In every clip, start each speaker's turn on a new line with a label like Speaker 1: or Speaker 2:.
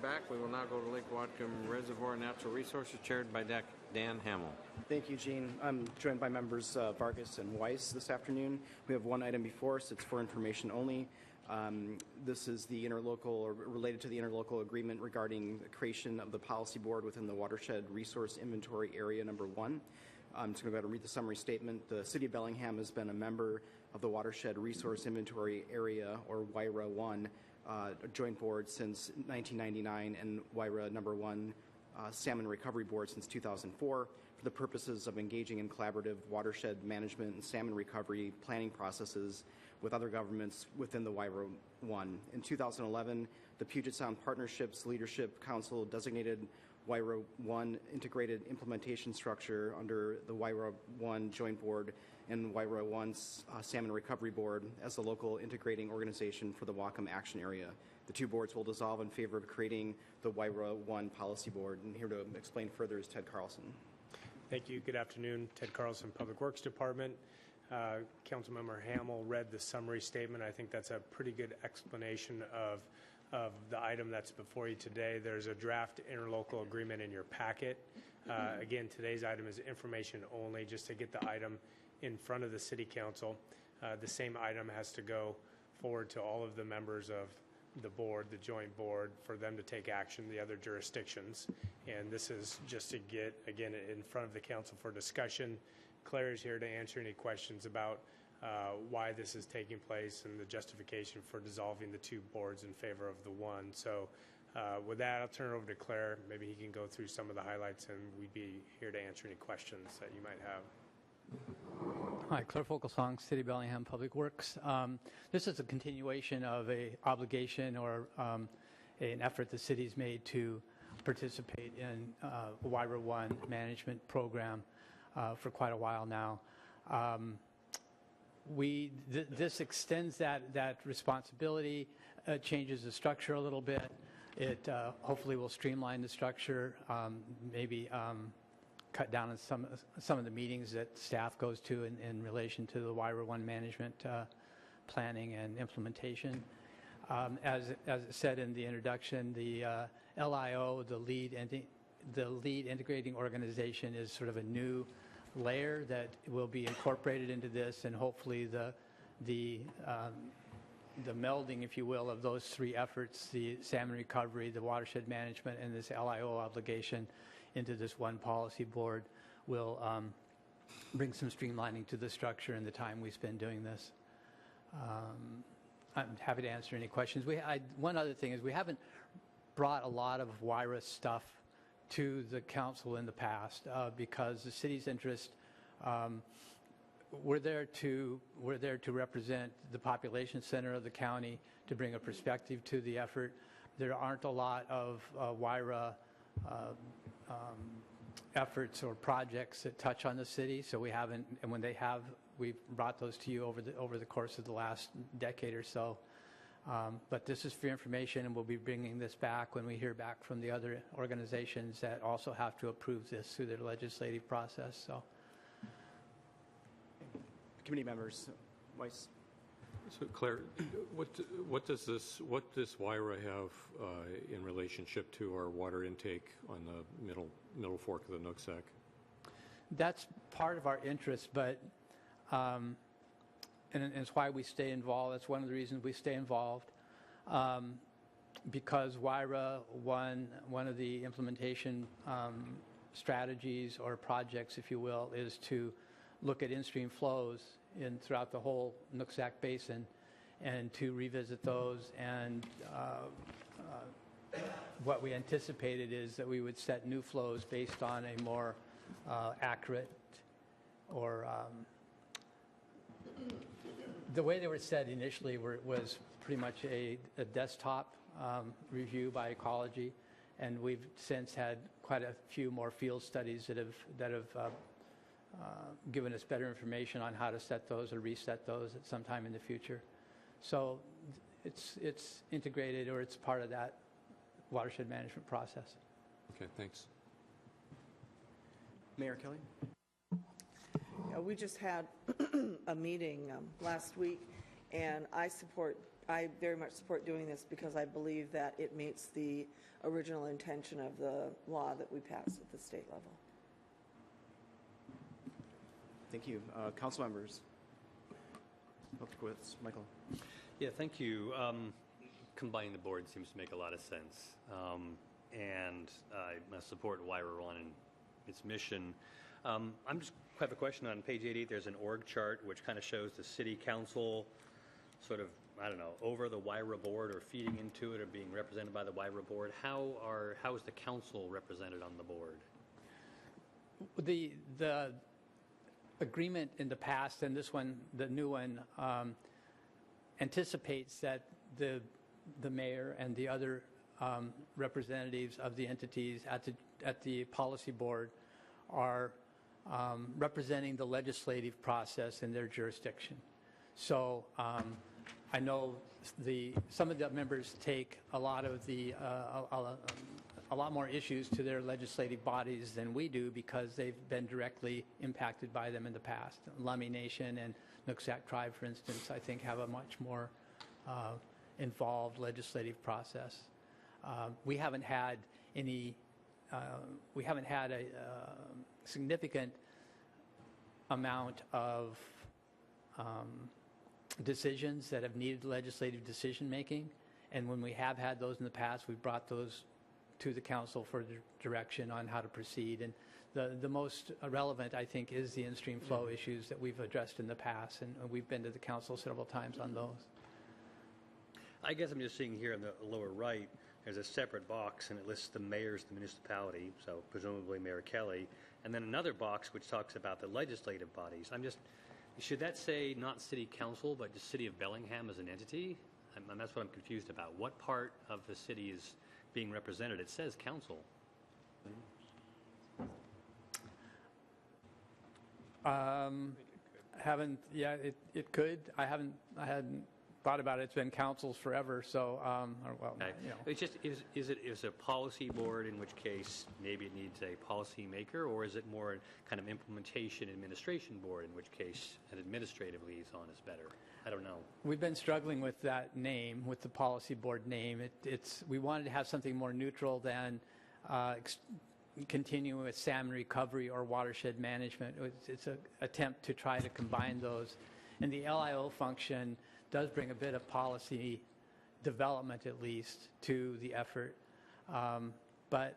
Speaker 1: back. We will now go to Lake Whatcom Reservoir Natural Resources, chaired by Dan Hamill.
Speaker 2: Thank you, Gene. I'm joined by members Vargas and Weiss this afternoon. We have one item before us. It's for information only. This is the interlocal, or related to the interlocal agreement regarding the creation of the policy board within the Watershed Resource Inventory Area Number 1. I'm just going to go ahead and read the summary statement. The City of Bellingham has been a member of the Watershed Resource Inventory Area, or WIRA 1, joint board since 1999, and WIRA Number 1 Salmon Recovery Board since 2004 for the purposes of engaging in collaborative watershed management and salmon recovery planning processes with other governments within the WIRA 1. In 2011, the Puget Sound Partnerships Leadership Council designated WIRA 1 integrated implementation structure under the WIRA 1 Joint Board and WIRA 1's Salmon Recovery Board as the local integrating organization for the Whatcom Action Area. The two boards will dissolve in favor of creating the WIRA 1 Policy Board. And here to explain further is Ted Carlson.
Speaker 3: Thank you. Good afternoon. Ted Carlson, Public Works Department. Councilmember Hamill read the summary statement. I think that's a pretty good explanation of the item that's before you today. There's a draft interlocal agreement in your packet. Again, today's item is information only, just to get the item in front of the City Council. The same item has to go forward to all of the members of the board, the joint board, for them to take action, the other jurisdictions. And this is just to get, again, in front of the council for discussion. Claire is here to answer any questions about why this is taking place and the justification for dissolving the two boards in favor of the one. So with that, I'll turn it over to Claire. Maybe he can go through some of the highlights, and we'd be here to answer any questions that you might have.
Speaker 4: Hi, Claire Folkelsong, City of Bellingham Public Works. This is a continuation of an obligation or an effort the city's made to participate in WIRA 1 management program for quite a while now. This extends that responsibility, changes the structure a little bit. It hopefully will streamline the structure, maybe cut down on some of the meetings that staff goes to in relation to the WIRA 1 management planning and implementation. As it said in the introduction, the LIO, the lead integrating organization, is sort of a new layer that will be incorporated into this, and hopefully the melding, if you will, of those three efforts, the salmon recovery, the watershed management, and this LIO obligation into this one policy board will bring some streamlining to the structure and the time we spend doing this. I'm happy to answer any questions. One other thing is we haven't brought a lot of WIRA stuff to the council in the past because the city's interest, we're there to represent the population center of the county, to bring a perspective to the effort. There aren't a lot of WIRA efforts or projects that touch on the city, so we haven't, and when they have, we've brought those to you over the course of the last decade or so. But this is for information, and we'll be bringing this back when we hear back from the other organizations that also have to approve this through their legislative process. So,
Speaker 2: committee members, Weiss.
Speaker 5: So, Claire, what does this WIRA have in relationship to our water intake on the middle fork of the Nooksack?
Speaker 4: That's part of our interest, but and it's why we stay involved. That's one of the reasons we stay involved, because WIRA, one of the implementation strategies or projects, if you will, is to look at in-stream flows throughout the whole Nooksack Basin and to revisit those. And what we anticipated is that we would set new flows based on a more accurate, or the way they were set initially was pretty much a desktop review by ecology, and we've since had quite a few more field studies that have given us better information on how to set those or reset those at some time in the future. So it's integrated, or it's part of that watershed management process.
Speaker 5: Okay, thanks.
Speaker 2: Mayor Kelly.
Speaker 6: We just had a meeting last week, and I support I very much support doing this because I believe that it meets the original intention of the law that we passed at the state level.
Speaker 2: Thank you. Council members. Michael.
Speaker 7: Yeah, thank you. Combining the board seems to make a lot of sense. And I support WIRA 1 and its mission. I'm just have a question on page 88. There's an org chart which kind of shows the city council sort of, I don't know, over the WIRA board or feeding into it or being represented by the WIRA board. How is the council represented on the board?
Speaker 4: The agreement in the past and this one, the new one, anticipates that the mayor and the other representatives of the entities at the policy board are representing the legislative process in their jurisdiction. So I know some of the members take a lot of a lot more issues to their legislative bodies than we do because they've been directly impacted by them in the past. Lummi Nation and Nooksack Tribe, for instance, I think have a much more involved legislative process. We haven't had a significant amount of decisions that have needed legislative decision making, and when we have had those in the past, we've brought those to the council for direction on how to proceed. And the most relevant, I think, is the in-stream flow issues that we've addressed in the past, and we've been to the council several times on those.
Speaker 7: I guess I'm just seeing here in the lower right, there's a separate box, and it lists the mayors of the municipality, so presumably Mayor Kelly, and then another box which talks about the legislative bodies. Should that say not city council, but just city of Bellingham as an entity? And that's what I'm confused about. What part of the city is being represented? It says council.
Speaker 4: It could. I hadn't thought about it. It's been councils forever, so
Speaker 7: Okay. It's just is it a policy board, in which case maybe it needs a policy maker, or is it more kind of implementation administration board, in which case an administrative liaison is better? I don't know.
Speaker 4: We've been struggling with that name, with the policy board name. We wanted to have something more neutral than continuing with salmon recovery or watershed management. It's an attempt to try to combine those. And the LIO function does bring a bit of policy development, at least, to the effort. But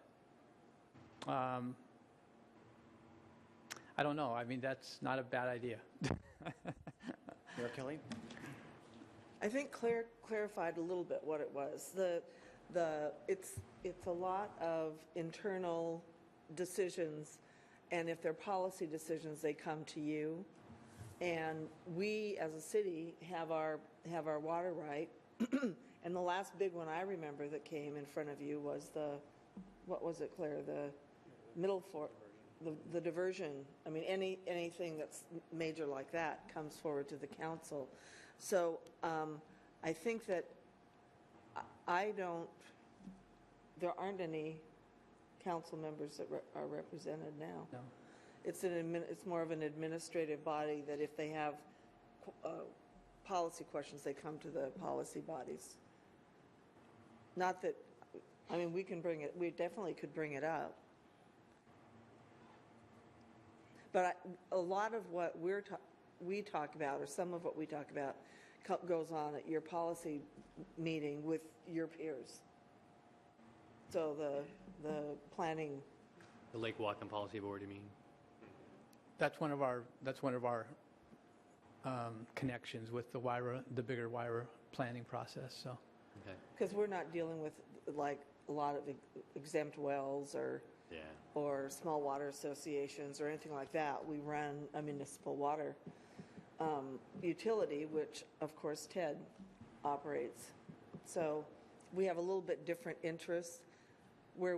Speaker 4: I don't know. I mean, that's not a bad idea.
Speaker 2: Mayor Kelly?
Speaker 6: I think Claire clarified a little bit what it was. It's a lot of internal decisions, and if they're policy decisions, they come to you. And we, as a city, have our water right. And the last big one I remember that came in front of you was what was it, Claire? The middle fork, the diversion. I mean, anything that's major like that comes forward to the council. So I think that there aren't any council members that are represented now.
Speaker 4: No.
Speaker 6: It's more of an administrative body that if they have policy questions, they come to the policy bodies. Not that, I mean, we definitely could bring it up. But a lot of what we talk about, or some of what we talk about, goes on at your policy meeting with your peers. So the planning.
Speaker 7: The Lake Whatcom Policy Board, you mean?
Speaker 4: That's one of our connections with the bigger WIRA planning process. So,
Speaker 6: okay. Because we're not dealing with like a lot of exempt wells or small water associations or anything like that. We run a municipal water utility, which of course Ted operates. So we have a little bit different interests. Where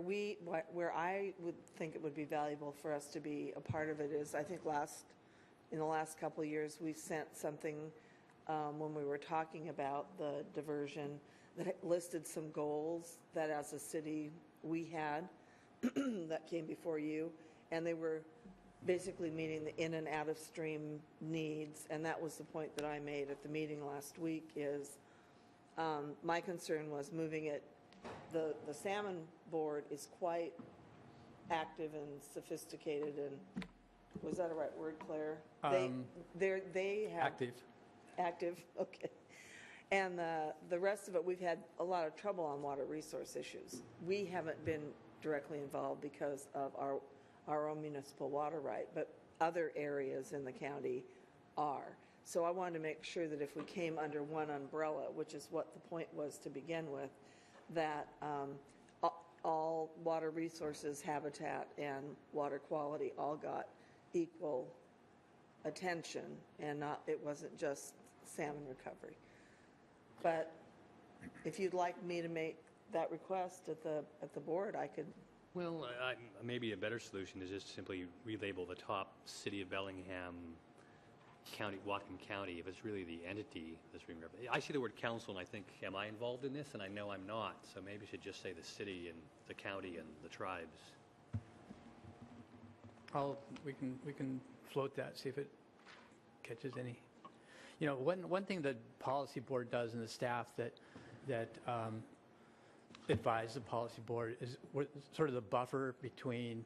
Speaker 6: I would think it would be valuable for us to be a part of it is, I think in the last couple of years, we sent something when we were talking about the diversion that listed some goals that as a city we had that came before you, and they were basically meeting the in and out of stream needs. And that was the point that I made at the meeting last week is My concern was moving it, the salmon board is quite active and sophisticated, and was that a right word, Claire? They have. Active, okay. And the rest of it, we've had a lot of trouble on water resource issues. We haven't been directly involved because of our own municipal water right, but other areas in the county are. So I wanted to make sure that if we came under one umbrella, which is what the point was to begin with, that all water resources, habitat, and water quality all got equal attention, and it wasn't just salmon recovery. But if you'd like me to make that request at the board, I could.
Speaker 7: Well, maybe a better solution is just simply relabel the top City of Bellingham County, Whatcom County, if it's really the entity that's being represented. I see the word council, and I think, am I involved in this? And I know I'm not, so maybe we should just say the city and the county and the tribes.
Speaker 4: We can float that, see if it catches any. You know, one thing the policy board does and the staff that advise the policy board is we're sort of the buffer between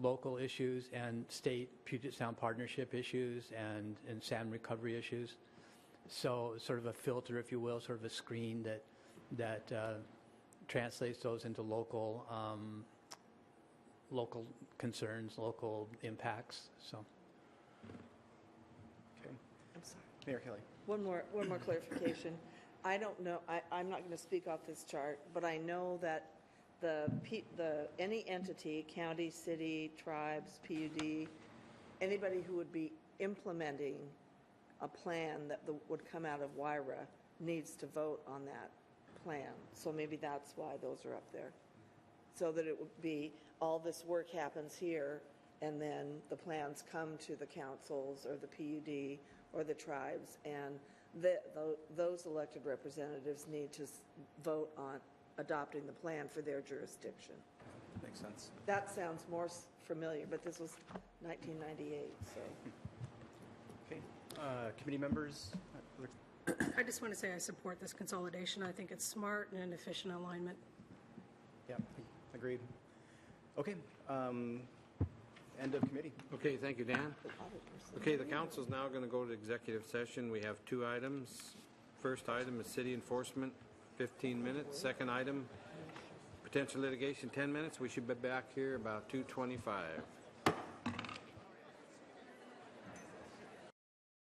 Speaker 4: local issues and state Puget Sound partnership issues and salmon recovery issues. So sort of a filter, if you will, sort of a screen that translates those into local concerns, local impacts. So.
Speaker 2: Okay.
Speaker 6: I'm sorry.
Speaker 2: Mayor Kelly.
Speaker 6: One more clarification. I don't know, I'm not going to speak off this chart, but I know that any entity, county, city, tribes, PUD, anybody who would be implementing a plan that would come out of WIRA needs to vote on that plan. So maybe that's why those are up there. So that it would be, all this work happens here, and then the plans come to the councils or the PUD or the tribes, and those elected representatives need to vote on adopting the plan for their jurisdiction.
Speaker 2: Makes sense.
Speaker 6: That sounds more familiar, but this was 1998, so.
Speaker 2: Okay. Committee members?
Speaker 8: I just want to say I support this consolidation. I think it's smart and an efficient alignment.
Speaker 2: Yeah, agreed. Okay. End of committee.
Speaker 1: Okay, thank you, Dan. Okay, the council is now going to go to executive session. We have 2 items. First item is city enforcement, 15 minutes. Second item, potential litigation, 10 minutes. We should be back here about 2:25.